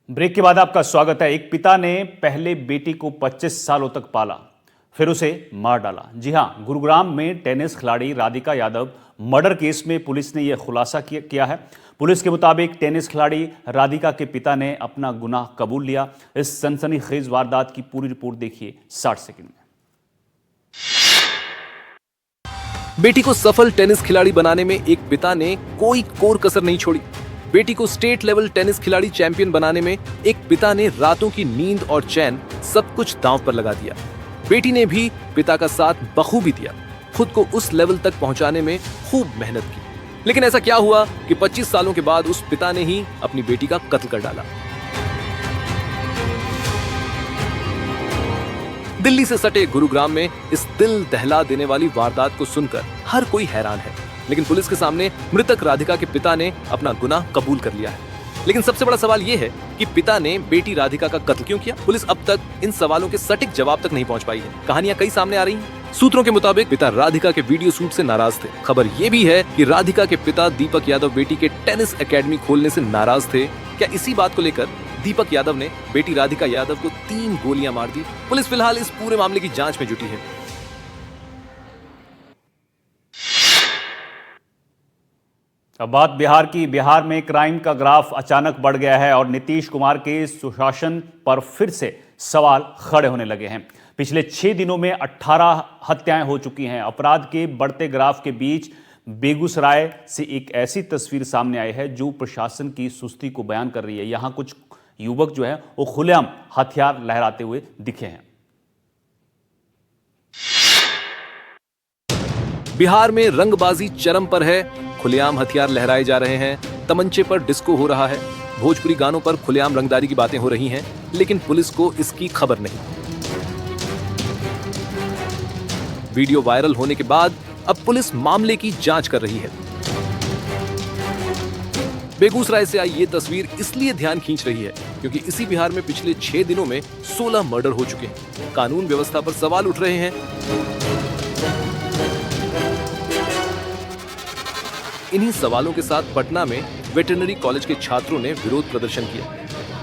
Break के बाद आपका स्वागत है। एक पिता ने पहले बेटी को 25 सालों तक पाला, फिर उसे मार डाला। जी हां, गुरुग्राम में टेनिस खिलाड़ी राधिका यादव मर्डर केस में पुलिस ने यह खुलासा किया है। पुलिस के मुताबिक टेनिस खिलाड़ी राधिका के पिता ने अपना गुनाह कबूल लिया। इस सनसनीखेज वारदात की पूरी रिपोर्ट देखिए 60 सेकंड में। बेटी को सफल टेनिस खिलाड़ी बनाने में एक पिता ने कोई कोर कसर नहीं छोड़ी। बेटी को स्टेट लेवल टेनिस खिलाड़ी चैंपियन बनाने में एक पिता ने रातों की नींद और चैन सब कुछ दांव पर लगा दिया। बेटी ने भी पिता का साथ बखूबी दिया, खुद को उस लेवल तक पहुंचाने में खूब मेहनत की। लेकिन ऐसा क्या हुआ कि 25 सालों के बाद उस पिता ने ही अपनी बेटी का कत्ल कर डाला। दिल्ली से सटे गुरुग्राम में इस दिल दहला देने वाली वारदात को सुनकर हर कोई हैरान है, लेकिन पुलिस के सामने मृतक राधिका के पिता ने अपना गुनाह कबूल कर लिया है। लेकिन सबसे बड़ा सवाल यह है कि पिता ने बेटी राधिका का कत्ल क्यों किया? पुलिस अब तक इन सवालों के सटीक जवाब तक नहीं पहुंच पाई है। कहानियां कई सामने आ रही हैं। सूत्रों के मुताबिक पिता राधिका के वीडियो शूट से नाराज थे। खबर यह भी है कि राधिका के पिता दीपक यादव बेटी के टेनिस एकेडमी खोलने से नाराज थे। क्या इसी बात को लेकर दीपक यादव ने बेटी राधिका यादव को 3 गोलियां मार दी? पुलिस फिलहाल इस पूरे मामले की जांच में जुटी है। अब बात बिहार की। बिहार में क्राइम का ग्राफ अचानक बढ़ गया है और नीतीश कुमार के सुशासन पर फिर से सवाल खड़े होने लगे हैं। पिछले 6 दिनों में 18 हत्याएं हो चुकी हैं। अपराध के बढ़ते ग्राफ के बीच बेगूसराय से एक ऐसी तस्वीर सामने आई है जो प्रशासन की सुस्ती को बयान कर रही है। यहां कुछ युवक जो है वो खुलेआम हथियार लहराते हुए दिखे हैं। बिहार में रंगबाजी चरम पर है। खुलेआम हथियार लहराए जा रहे हैं, तमंचे पर डिस्को हो रहा है, भोजपुरी गानों पर खुलेआम रंगदारी की बातें हो रही हैं, लेकिन पुलिस को इसकी खबर नहीं। वीडियो वायरल होने के बाद अब पुलिस मामले की जांच कर रही है। बेगूसराय से आई ये तस्वीर इसलिए ध्यान खींच रही है क्योंकि इसी बिहार में पिछले 6 दिनों में 16 मर्डर हो चुके हैं। कानून व्यवस्था पर सवाल उठ रहे हैं। इन्हीं सवालों के साथ पटना में वेटरनरी कॉलेज के छात्रों ने विरोध प्रदर्शन किया।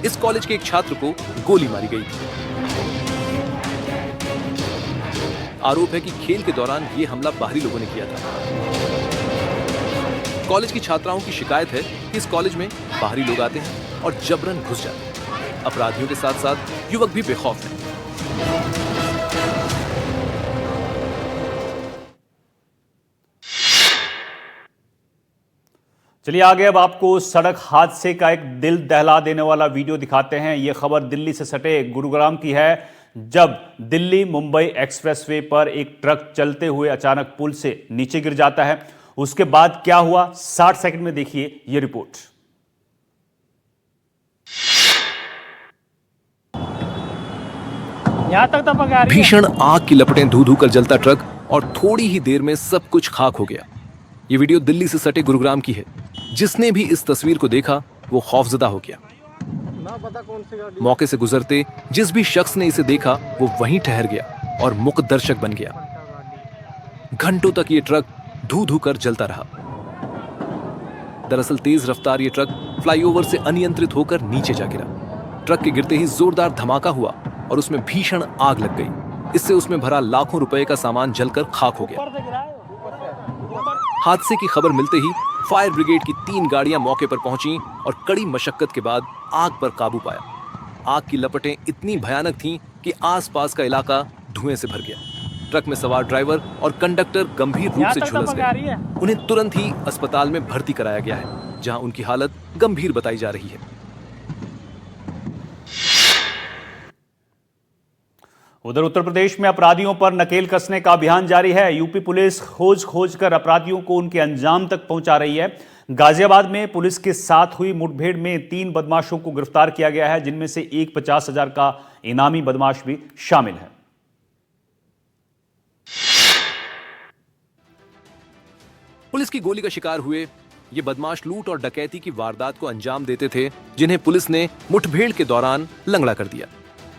इस कॉलेज के एक छात्र को गोली मारी गई। आरोप है कि खेल के दौरान यह हमला बाहरी लोगों ने किया था। कॉलेज की छात्राओं की शिकायत है कि इस कॉलेज में बाहरी लोग आते हैं और जबरन घुस जाते हैं। अपराधियों के साथ साथ युवक भी बेखौफ हैं। चलिए आगे अब आपको सड़क हादसे का एक दिल दहला देने वाला वीडियो दिखाते हैं। यह खबर दिल्ली से सटे गुरुग्राम की है, जब दिल्ली मुंबई एक्सप्रेसवे पर एक ट्रक चलते हुए अचानक पुल से नीचे गिर जाता है। उसके बाद क्या हुआ, 60 सेकंड में देखिए यह रिपोर्ट। भीषण आग की लपटें धू धू कर जलता ट्रक और थोड़ी ही देर में सब कुछ खाक हो गया। ये वीडियो दिल्ली से सटे गुरुग्राम की है। जिसने भी इस तस्वीर को देखा वो खौफजदा हो गया। मौके से गुजरते जिस भी शख्स ने इसे देखा वो वहीं ठहर गया और मुक दर्शक बन गया। घंटों तक ये ट्रक धू धू कर जलता रहा। दरअसल तेज रफ्तार ये ट्रक फ्लाईओवर से अनियंत्रित होकर नीचे जा गिरा। ट्रक के गिरते ही जोरदार धमाका हुआ और उसमें भीषण आग लग गई। इससे उसमें भरा लाखों रुपए का सामान जलकर खाक हो गया। हादसे की खबर मिलते ही फायर ब्रिगेड की 3 गाड़ियां मौके पर पहुंची और कड़ी मशक्कत के बाद आग पर काबू पाया। आग की लपटें इतनी भयानक थीं कि आसपास का इलाका धुएं से भर गया। ट्रक में सवार ड्राइवर और कंडक्टर गंभीर रूप से झुलस गए। उन्हें तुरंत ही अस्पताल में भर्ती कराया गया है, जहां उनकी हालत गंभीर बताई जा रही है। उधर उत्तर प्रदेश में अपराधियों पर नकेल कसने का अभियान जारी है। यूपी पुलिस खोज कर अपराधियों को उनके अंजाम तक पहुंचा रही है। गाजियाबाद में पुलिस के साथ हुई मुठभेड़ में 3 बदमाशों को गिरफ्तार किया गया है, जिनमें से एक 50,000 का इनामी बदमाश भी शामिल है। पुलिस की गोली का शिकार हुए ये बदमाश लूट और डकैती की वारदात को अंजाम देते थे, जिन्हें पुलिस ने मुठभेड़ के दौरान लंगड़ा कर दिया।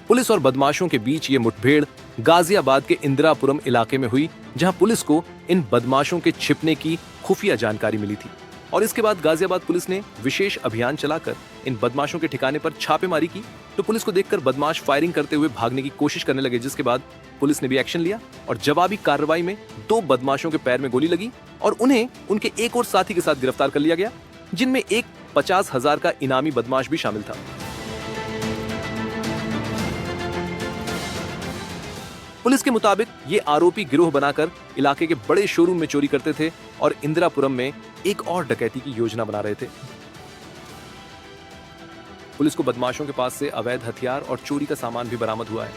पुलिस और बदमाशों के बीच ये मुठभेड़ गाजियाबाद के इंदिरापुरम इलाके में हुई, जहां पुलिस को इन बदमाशों के छिपने की खुफिया जानकारी मिली थी। और इसके बाद गाजियाबाद पुलिस ने विशेष अभियान चलाकर इन बदमाशों के ठिकाने पर छापेमारी की। तो पुलिस को देखकर बदमाश फायरिंग करते हुए भागने की कोशिश करने लगे, जिसके बाद पुलिस ने भी एक्शन लिया और जवाबी कार्रवाई में 2 बदमाशों के पैर में गोली लगी और उन्हें उनके एक और साथी के साथ गिरफ्तार कर लिया गया, जिनमें एक 50,000 का इनामी बदमाश भी शामिल था। पुलिस के मुताबिक ये आरोपी गिरोह बनाकर इलाके के बड़े शोरूम में चोरी करते थे और इंदिरापुरम में एक और डकैती की योजना बना रहे थे। पुलिस को बदमाशों के पास से अवैध हथियार और चोरी का सामान भी बरामद हुआ है।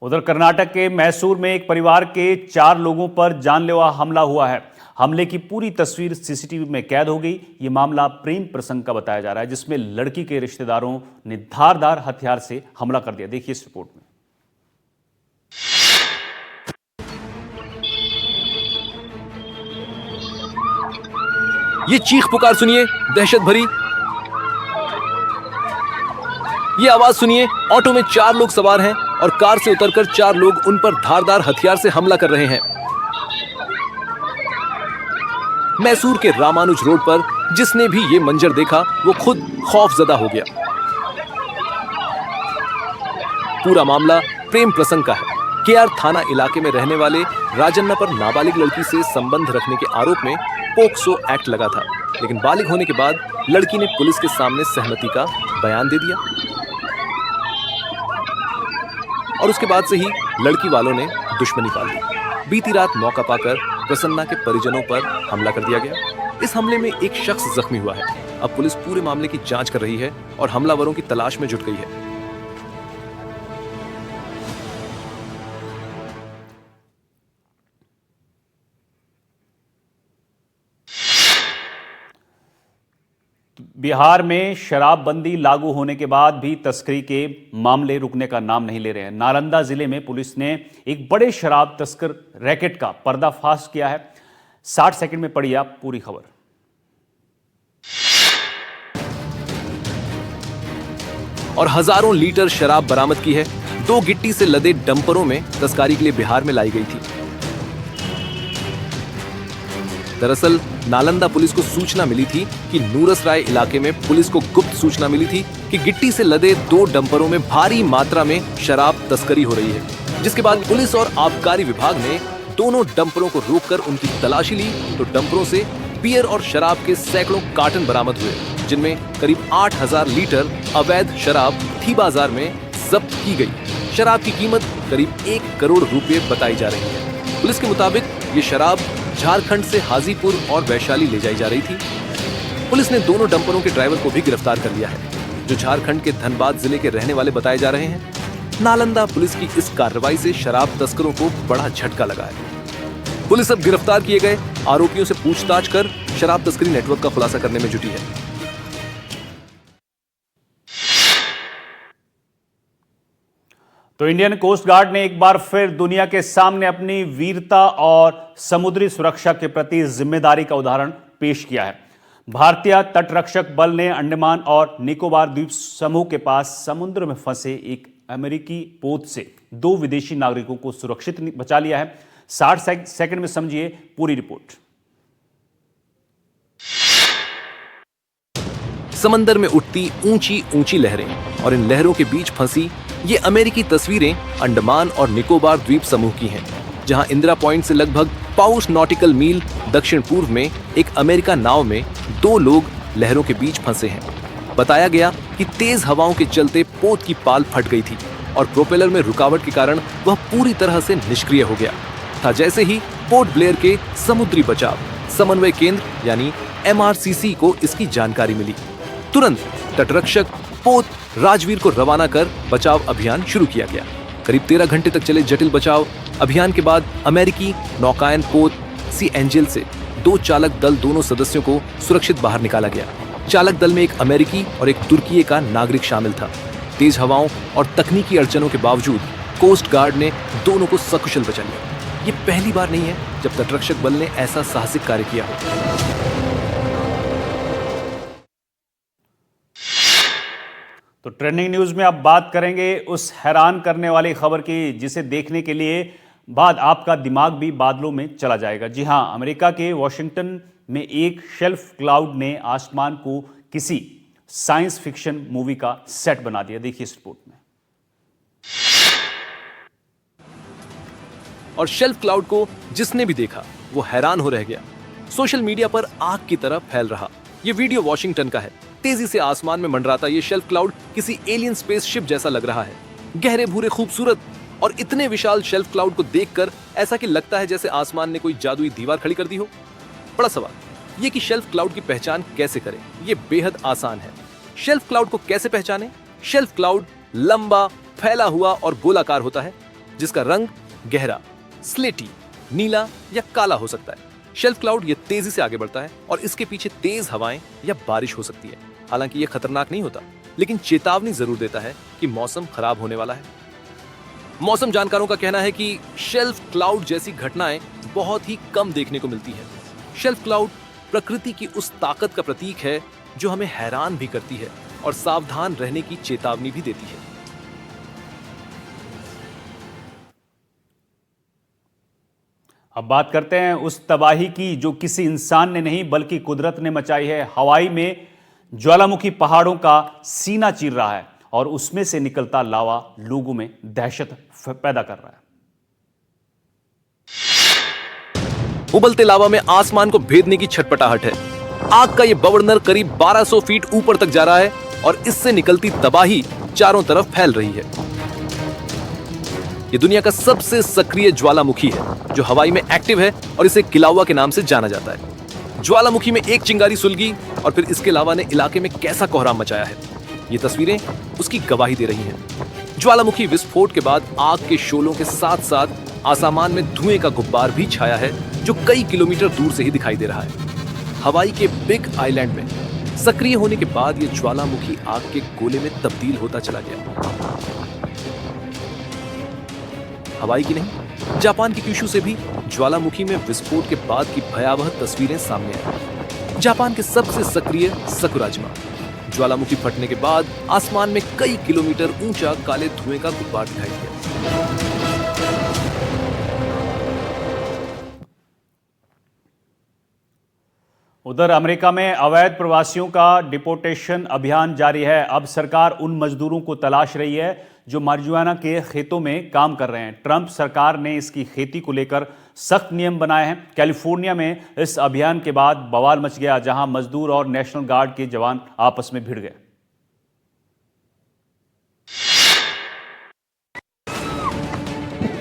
उधर कर्नाटक के मैसूर में एक परिवार के 4 लोगों पर जानलेवा हमला हुआ है। हमले की पूरी तस्वीर सीसीटीवी में कैद हो गई। ये मामला प्रेम प्रसंग का बताया जा रहा है, जिसमें लड़की के रिश्तेदारों ने धारदार हथियार से हमला कर दिया। देखिए इस रिपोर्ट में। ये चीख पुकार सुनिए, दहशत भरी। ये आवाज सुनिए, ऑटो में 4 लोग सवार हैं और कार से उतरकर 4 लोग उन पर धारदार हथियार से हमला कर रहे हैं। मैसूर के रामानुज रोड पर जिसने भी ये मंजर देखा वो खुद खौफजदा हो गया। पूरा मामला प्रेम प्रसंग का है। केआर थाना इलाके में रहने वाले राजन्ना पर नाबालिग लड़की से संबंध रखने के आरोप में पोक्सो एक्ट लगा था, लेकिन बालिग होने के बाद लड़की ने पुलिस के सामने सहमति का बयान दे दिया और उसके बाद से ही लड़की वालों ने दुश्मनी पाल ली। बीती रात मौका पाकर प्रसन्ना के परिजनों पर हमला कर दिया गया। इस हमले में एक शख्स जख्मी हुआ है। अब पुलिस पूरे मामले की जांच कर रही है और हमलावरों की तलाश में जुट गई है। बिहार में शराबबंदी लागू होने के बाद भी तस्करी के मामले रुकने का नाम नहीं ले रहे हैं। नालंदा जिले में पुलिस ने एक बड़े शराब तस्कर रैकेट का पर्दाफाश किया है। 60 सेकंड में पढ़िए आप पूरी खबर। और हजारों लीटर शराब बरामद की है। 2 गिट्टी से लदे डंपरों में तस्करी के लिए बिहार में लाई गई थी। दरअसल नालंदा पुलिस को सूचना मिली थी कि नूरसराय इलाके में पुलिस को गुप्त सूचना मिली थी कि गिट्टी से लदे 2 डंपरों में भारी मात्रा में शराब तस्करी हो रही है, जिसके बाद पुलिस और आबकारी विभाग ने दोनों डंपरों को रोककर उनकी तलाशी ली तो डंपरों से बियर और शराब के सैकड़ों कार्टन बरामद हुए, जिनमें करीब 8,000 लीटर अवैध शराब थी बाजार में जब्त की गई। शराब की कीमत करीब 1 करोड़ रुपए बताई जा रही है। पुलिस के मुताबिक ये शराब झारखंड से हाजीपुर और वैशाली ले जाई जा रही थी। पुलिस ने दोनों डंपरों के ड्राइवर को भी गिरफ्तार कर लिया है, जो झारखंड के धनबाद जिले के रहने वाले बताए जा रहे हैं। नालंदा पुलिस की इस कार्रवाई से शराब तस्करों को बड़ा झटका लगा है। पुलिस अब गिरफ्तार किए गए आरोपियों से पूछताछ कर शराब तस्करी नेटवर्क का खुलासा करने में जुटी है। तो इंडियन कोस्ट गार्ड ने एक बार फिर दुनिया के सामने अपनी वीरता और समुद्री सुरक्षा के प्रति जिम्मेदारी का उदाहरण पेश किया है। भारतीय तटरक्षक बल ने अंडमान और निकोबार द्वीप समूह के पास समुद्र में फंसे एक अमेरिकी पोत से 2 विदेशी नागरिकों को सुरक्षित बचा लिया है। 60 सेकंड में समझिए पूरी रिपोर्ट। समंदर में उठती ऊंची ऊंची लहरें और इन लहरों के बीच फंसी ये अमेरिकी तस्वीरें अंडमान और निकोबार द्वीप समूह की हैं, जहां इंदिरा पॉइंट से लगभग 5 नॉटिकल मील दक्षिण पूर्व में एक अमेरिका नाव में 2 लोग लहरों के बीच फंसे हैं। बताया गया कि तेज हवाओं के चलते पोत की पाल फट गई थी और प्रोपेलर में रुकावट के कारण वह पूरी तरह से निष्क्रिय हो गया था। जैसे ही पोर्ट ब्लेयर के समुद्री बचाव समन्वय केंद्र यानी MRCC को इसकी जानकारी मिली, तुरंत तटरक्षक पोत राजवीर को रवाना कर बचाव अभियान शुरू किया गया। करीब 13 घंटे तक चले जटिल बचाव अभियान के बाद अमेरिकी नौकायन पोत सी एंजल से 2 चालक दल दोनों सदस्यों को सुरक्षित बाहर निकाला गया। चालक दल में एक अमेरिकी और एक तुर्की का नागरिक शामिल था। तेज हवाओं और तकनीकी अड़चनों के बावजूद कोस्ट गार्ड ने दोनों को सकुशल बचा लिया। ये पहली बार नहीं है जब तटरक्षक बल ने ऐसा साहसिक कार्य किया हो। तो ट्रेंडिंग न्यूज में अब बात करेंगे उस हैरान करने वाली खबर की जिसे देखने के लिए बाद आपका दिमाग भी बादलों में चला जाएगा। जी हां, अमेरिका के वॉशिंगटन में एक शेल्फ क्लाउड ने आसमान को किसी साइंस फिक्शन मूवी का सेट बना दिया। देखिए इस रिपोर्ट में। और शेल्फ क्लाउड को जिसने भी देखा वो हैरान हो रह गया। सोशल मीडिया पर आग की तरह फैल रहा। ये वीडियो वॉशिंगटन का है। तेजी से आसमान में मंडराता ये शेल्फ क्लाउड किसी एलियन स्पेसशिप जैसा लग रहा है। गहरे भूरे खूबसूरत और इतने विशाल शेल्फ क्लाउड को देखकर ऐसा कि लगता है जैसे आसमान ने कोई जादुई दीवार खड़ी कर दी हो। बड़ा सवाल ये कि शेल्फ क्लाउड की पहचान कैसे करें। ये बेहद आसान है। शेल्फ क्लाउड को कैसे पहचानें? शेल्फ क्लाउड लंबा, फैला हुआ और गोलाकार होता है, जिसका रंग गहरा, स्लेटी, नीला या काला हो सकता है। शेल्फ क्लाउड ये तेजी से आगे बढ़ता है और इसके पीछे तेज हवाएं या बारिश हो सकती है। हालांकि ये खतरनाक नहीं होता, लेकिन चेतावनी जरूर देता है कि मौसम खराब होने वाला है। मौसम जानकारों का कहना है कि शेल्फ क्लाउड जैसी घटनाएं बहुत ही कम देखने को मिलती है। शेल्फ क्लाउड प्रकृति की उस ताकत का प्रतीक है जो हमें हैरान भी करती है और सावधान रहने की चेतावनी भी देती है। अब बात करते हैं उस तबाही की जो किसी इंसान ने नहीं बल्कि कुदरत ने मचाई है। हवाई में ज्वालामुखी पहाड़ों का सीना चीर रहा है और उसमें से निकलता लावा लोगों में दहशत पैदा कर रहा है। उबलते लावा में आसमान को भेदने की छटपटाहट है। आग का यह बवंडर करीब 1200 फीट ऊपर तक जा रहा है और इससे निकलती तबाही चारों तरफ फैल रही है। ये दुनिया का सबसे सक्रिय ज्वालामुखी है जो हवाई में एक्टिव है और इसे किलाउआ के नाम से जाना जाता है। ज्वालामुखी में एक चिंगारी सुलगी और फिर इसके लावा ने इलाके में कैसा कोहराम मचाया है, ये तस्वीरें उसकी गवाही दे रही हैं। ज्वालामुखी विस्फोट के बाद आग के शोलों के साथ साथ आसमान में धुएं का गुब्बार भी छाया है जो कई किलोमीटर दूर से ही दिखाई दे रहा है। हवाई के बिग आइलैंड में सक्रिय होने के बाद ये ज्वालामुखी आग के गोले में तब्दील होता चला गया। हवाई की नहीं, जापान की क्यूशु से भी ज्वालामुखी में विस्फोट के बाद की भयावह तस्वीरें सामने आई। जापान के सबसे सक्रिय सकुराजिमा ज्वालामुखी फटने के बाद आसमान में कई किलोमीटर ऊंचा काले धुएं का गुब्बार दिखाई दिया। उधर अमेरिका में अवैध प्रवासियों का डिपोर्टेशन अभियान जारी है। अब सरकार उन मजदूरों को तलाश रही है जो मारिजुआना के खेतों में काम कर रहे हैं। ट्रंप सरकार ने इसकी खेती को लेकर सख्त नियम बनाए हैं। कैलिफोर्निया में इस अभियान के बाद बवाल मच गया, जहां मजदूर और नेशनल गार्ड के जवान आपस में भिड़ गए।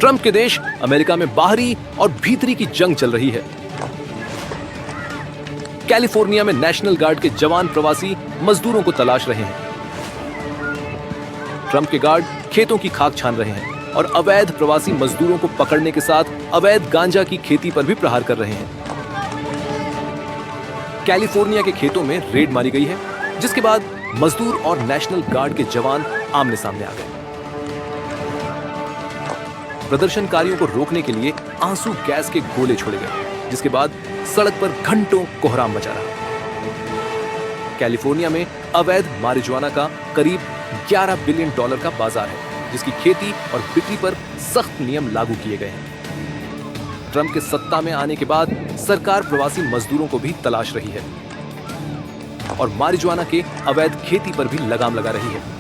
ट्रंप के देश अमेरिका में बाहरी और भीतरी की जंग चल रही है। कैलिफोर्निया में नेशनल गार्ड के जवान प्रवासी मजदूरों को तलाश रहे हैं। ट्रंप के गार्ड खेतों की खाक छान रहे हैं और अवैध प्रवासी मजदूरों को पकड़ने के साथ अवैध गांजा की खेती पर भी प्रहार कर रहे हैं। कैलिफोर्निया के खेतों में रेड मारी गई है, जिसके बाद मजदूर और नेशनल गार्ड के जवान आमने सामने आ गए। प्रदर्शनकारियों को रोकने के लिए आंसू गैस के गोले छोड़े गए, जिसके बाद सड़क पर घंटों कोहराम मचा रहा। कैलिफोर्निया में अवैध मारिजुआना का करीब $11 बिलियन का बाजार है, जिसकी खेती और बिक्री पर सख्त नियम लागू किए गए हैं। ट्रंप के सत्ता में आने के बाद सरकार प्रवासी मजदूरों को भी तलाश रही है और मारिजुआना के अवैध खेती पर भी लगाम लगा रही है।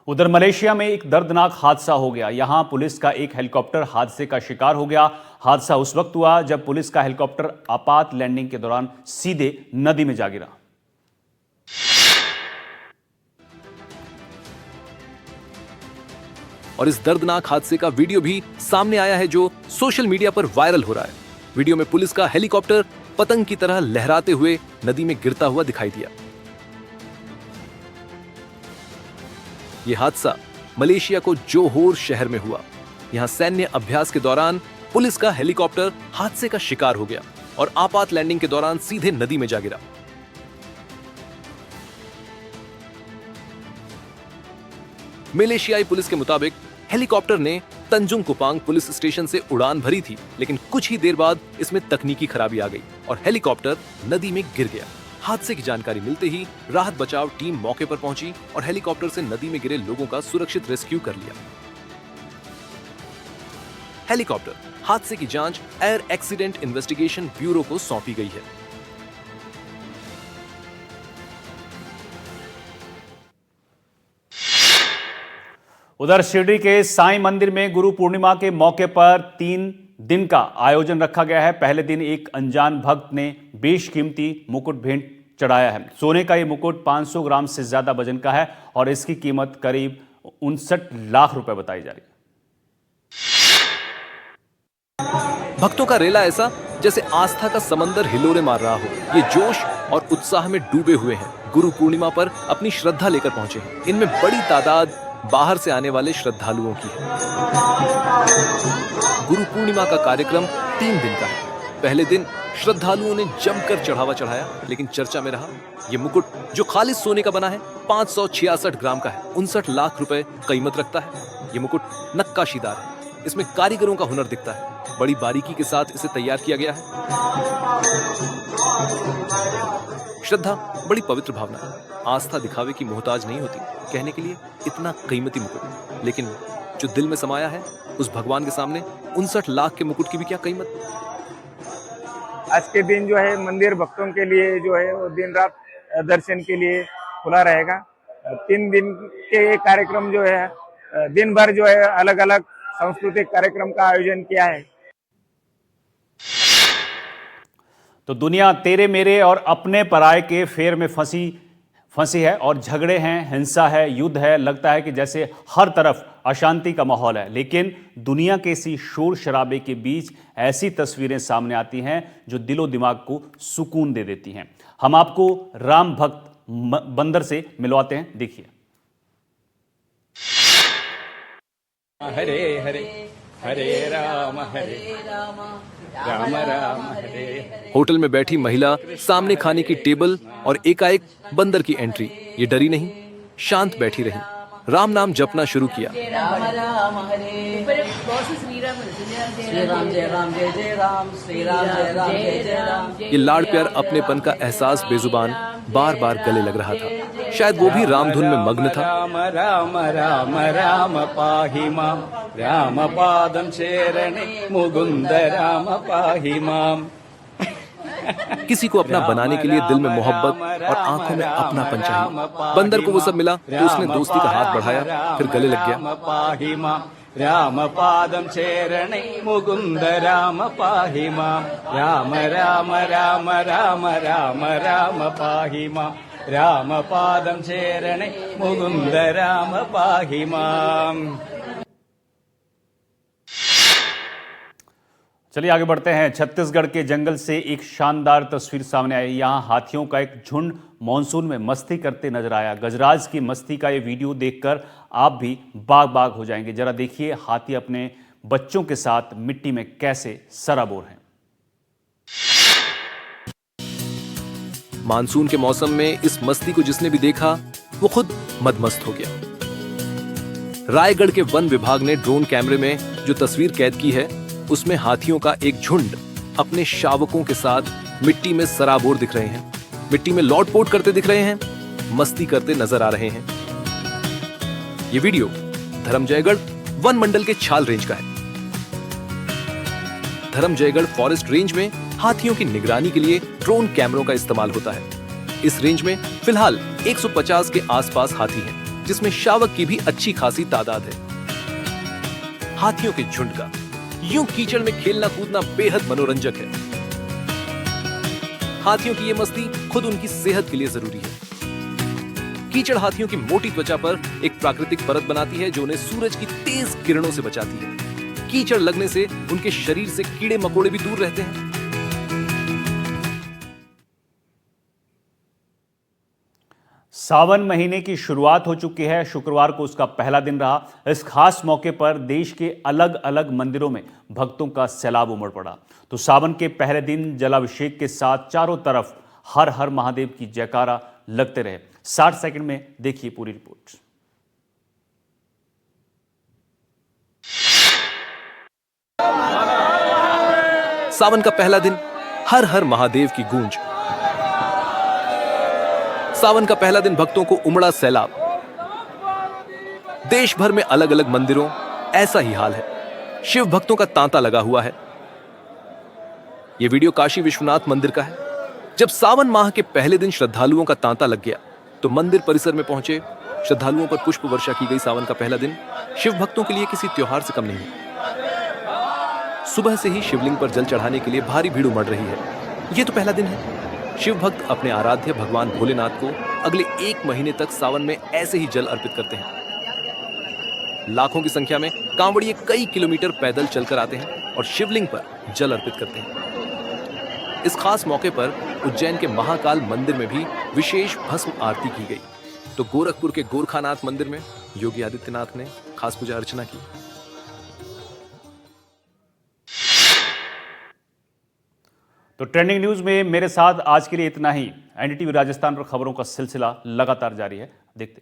उधर मलेशिया में एक दर्दनाक हादसा हो गया। यहां पुलिस का एक हेलीकॉप्टर हादसे का शिकार हो गया। हादसा उस वक्त हुआ जब पुलिस का हेलीकॉप्टर आपात लैंडिंग के दौरान सीधे नदी में जा गिरा। और इस दर्दनाक हादसे का वीडियो भी सामने आया है जो सोशल मीडिया पर वायरल हो रहा है। वीडियो में पुलिस का हेलीकॉप्टर पतंग की तरह लहराते हुए नदी में गिरता हुआ दिखाई दिया। यह हादसा मलेशिया को जोहोर शहर में हुआ। यहां सैन्य अभ्यास के दौरान पुलिस का हेलीकॉप्टर हादसे का शिकार हो गया और आपात लैंडिंग के दौरान सीधे नदी में जा गिरा। मलेशियाई पुलिस के मुताबिक हेलीकॉप्टर ने तंजुंग कुपांग पुलिस स्टेशन से उड़ान भरी थी, लेकिन कुछ ही देर बाद इसमें तकनीकी खराबी आ गई और हेलीकॉप्टर नदी में गिर गया। हादसे की जानकारी मिलते ही राहत बचाव टीम मौके पर पहुंची और हेलीकॉप्टर से नदी में गिरे लोगों का सुरक्षित रेस्क्यू कर लिया। हेलीकॉप्टर हादसे की जांच एयर एक्सीडेंट इन्वेस्टिगेशन ब्यूरो को सौंपी गई है। उधर शिरडी के साईं मंदिर में गुरु पूर्णिमा के मौके पर 3 दिन का आयोजन रखा गया है। पहले दिन एक अनजान भक्त ने बेशकीमती मुकुट भेंट चढ़ाया है। सोने का ये मुकुट 500 ग्राम से ज्यादा वजन का है और इसकी कीमत करीब 59 लाख रुपए बताई जा रही है। भक्तों का रेला ऐसा जैसे आस्था का समंदर हिलोरे मार रहा हो। ये जोश और उत्साह में डूबे हुए हैं। गुरु पूर्णिमा पर अपनी श्रद्धा लेकर पहुंचे हैं। इनमें बड़ी तादाद बाहर से आने वाले श्रद्धालुओं की है। गुरु पूर्णिमा का कार्यक्रम 3 दिन का है। पहले दिन श्रद्धालुओं ने जमकर चढ़ावा चढ़ाया, लेकिन चर्चा में रहा ये मुकुट जो खालिस सोने का बना है 566 ग्राम का है, 59 लाख रुपए कीमत रखता है। ये मुकुट नक्काशीदार है। इसमें कारीगरों का हुनर दिखता है। बड़ी बारीकी के साथ इसे तैयार किया गया है। श्रद्धा बड़ी पवित्र भावना है। आस्था दिखावे की मोहताज नहीं होती। कहने के लिए इतना कीमती मुकुट, लेकिन जो दिल में समाया है उस भगवान के सामने 59 लाख के मुकुट की भी क्या कीमत। आज के दिन जो है मंदिर भक्तों के लिए जो है वो दिन रात दर्शन के लिए खुला रहेगा। 3 दिन के ये कार्यक्रम जो है दिन भर जो है अलग अलग सांस्कृतिक कार्यक्रम का आयोजन किया है। तो दुनिया तेरे मेरे और अपने पराये के फेर में फंसी है और झगड़े हैं, हिंसा है, युद्ध है। लगता है कि जैसे हर तरफ अशांति का माहौल है, लेकिन दुनिया के इसी शोर शराबे के बीच ऐसी तस्वीरें सामने आती हैं जो दिलो दिमाग को सुकून दे देती हैं। हम आपको राम भक्त बंदर से मिलवाते हैं, देखिए। हरे हरे हरे राम राम राम हरे। होटल में बैठी महिला, सामने खाने की टेबल और एकाएक बंदर की एंट्री। ये डरी नहीं, शांत बैठी रही। राम नाम जपना शुरू किया। राम राम हरे श्री राम जय राम जय जय राम श्री राम जय राम जय जय राम। ये लाड़ प्यार अपनेपन का एहसास बेजुबान बार बार गले लग रहा था। शायद वो भी राम धुन में मग्न था। राम राम राम राम पाहि माम राम पादम शरणे मुकुंद राम पाहि माम। किसी को अपना बनाने के लिए दिल में मोहब्बत और आंखों में अपनापन चाहिए। बंदर को वो सब मिला तो उसने दोस्ती का हाथ बढ़ाया, फिर गले लग गया। राम पादम शरणे मुकुंद राम पाहि माम राम राम राम राम राम राम पाहि माम राम पादम शरणे मुकुंद राम पाहि माम। चलिए आगे बढ़ते हैं। छत्तीसगढ़ के जंगल से एक शानदार तस्वीर सामने आई। यहाँ हाथियों का एक झुंड मॉनसून में मस्ती करते नजर आया। गजराज की मस्ती का ये वीडियो देखकर आप भी बाग बाग हो जाएंगे। जरा देखिए हाथी अपने बच्चों के साथ मिट्टी में कैसे सराबोर हैं। मानसून के मौसम में इस मस्ती को जिसने भी देखा वो खुद मदमस्त हो गया। रायगढ़ के वन विभाग ने ड्रोन कैमरे में जो तस्वीर कैद की है उसमें हाथियों का एक झुंड अपने शावकों के साथ मिट्टी में सराबोर दिख रहे हैं। मिट्टी में लौटपोट करते दिख रहे हैं, मस्ती करते नजर आ रहे हैं। ये वीडियो धर्मजयगढ़ वन मंडल के छाल रेंज का है। धर्मजयगढ़ फॉरेस्ट रेंज में हाथियों की निगरानी के लिए ड्रोन कैमरों का इस्तेमाल होता है। इस रेंज में फिलहाल 150 के आसपास हाथी हैं, जिसमें शावक की भी अच्छी खासी तादाद है। हाथियों के झुंड का यूं कीचड़ में खेलना कूदना बेहद मनोरंजक है। हाथियों की ये मस्ती खुद उनकी सेहत के लिए जरूरी है। कीचड़ हाथियों की मोटी त्वचा पर एक प्राकृतिक परत बनाती है जो उन्हें सूरज की तेज किरणों से बचाती है। कीचड़ लगने से उनके शरीर से कीड़े मकोड़े भी दूर रहते हैं। सावन महीने की शुरुआत हो चुकी है। शुक्रवार को उसका पहला दिन रहा। इस खास मौके पर देश के अलग अलग मंदिरों में भक्तों का सैलाब उमड़ पड़ा। तो सावन के पहले दिन जलाभिषेक के साथ चारों तरफ हर हर महादेव की जयकारा लगते रहे। 60 सेकंड में देखिए पूरी रिपोर्ट। सावन का पहला दिन, हर हर महादेव की गूंज। सावन का पहला दिन भक्तों को उमड़ा सैलाब। देश भर में अलग अलग मंदिरों ऐसा ही हाल है। शिव भक्तों का तांता लगा हुआ है। यह वीडियो काशी विश्वनाथ मंदिर का है। जब सावन माह के पहले दिन श्रद्धालुओं का तांता लग गया तो मंदिर परिसर में पहुंचे श्रद्धालुओं पर पुष्प वर्षा की गई। सावन का पहला दिन शिव भक्तों के लिए किसी त्योहार से कम नहीं है। सुबह से ही शिवलिंग पर जल चढ़ाने के लिए भारी भीड़ उमड़ रही है। यह तो पहला दिन है। शिव भक्त अपने आराध्य भगवान भोलेनाथ को अगले 1 महीने तक सावन में ऐसे ही जल अर्पित करते हैं। लाखों की संख्या में कांवड़िए कई किलोमीटर पैदल चलकर आते हैं और शिवलिंग पर जल अर्पित करते हैं। इस खास मौके पर उज्जैन के महाकाल मंदिर में भी विशेष भस्म आरती की गई। तो गोरखपुर के गोरखानाथ मंदिर में योगी आदित्यनाथ ने खास पूजा अर्चना की। तो ट्रेंडिंग न्यूज में मेरे साथ आज के लिए इतना ही। एनडीटीवी राजस्थान पर खबरों का सिलसिला लगातार जारी है, देखते